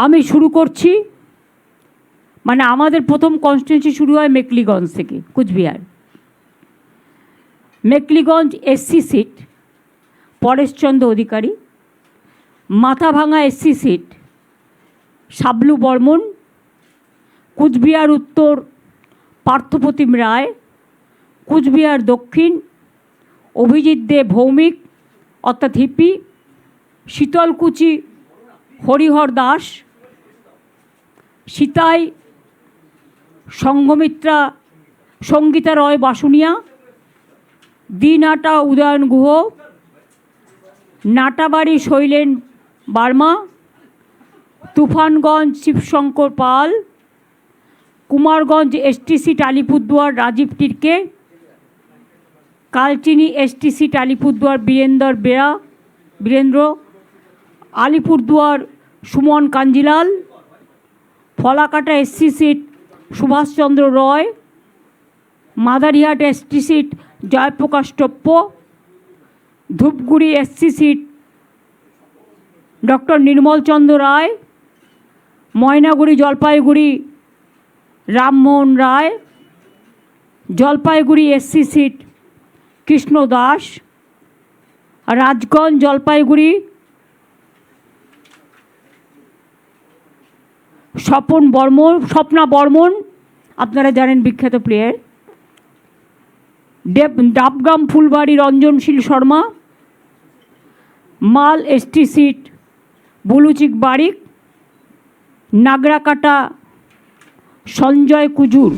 আমি শুরু করছি, মানে আমাদের প্রথম কনস্টিটিউয়েন্সি শুরু হয় মেকলিগঞ্জ থেকে, Cooch Behar. Mekliganj SC seat Paresh Chandra Adhikari, Mathabhanga SC seat Shablu Barman, Cooch Behar উত্তর পার্থপ্রতিম রায়, কুচবিহার দক্ষিণ অভিজিৎ দে ভৌমিক অর্থাৎ হিপি, Sitalkuchi Harihar Das, Sitai Sanghamitra Sangita Roy Basunia, Dinhata Udayan Guha, Natabari Shailen Barma, Tufanganj Shibshankar Pal, Kumarganj ST seat Alipurduar Rajib Tirkey, Kalchini ST seat Alipurduar Birendra, Alipurduar Suman Kanjilal, Falakata SC seat Subhash Chandra Roy, Madarihat ST seat Jayprakash Toppo, Dhupguri SC seat doctor Nirmalchandra রায়, ময়নাগুড়ি জলপাইগুড়ি রামমোহন রায়, জলপাইগুড়ি এসসি সিট কৃষ্ণ দাস, রাজগঞ্জ জলপাইগুড়ি স্বপ্না বর্মন, আপনারা জানেন বিখ্যাত প্লেয়ার, ডাবগ্রাম ফুলবাড়ি রঞ্জনশীল শর্মা, মাল এসটি সিট বুলুচিক বারিক, নাগরাকাটা সঞ্জয় কুজুর।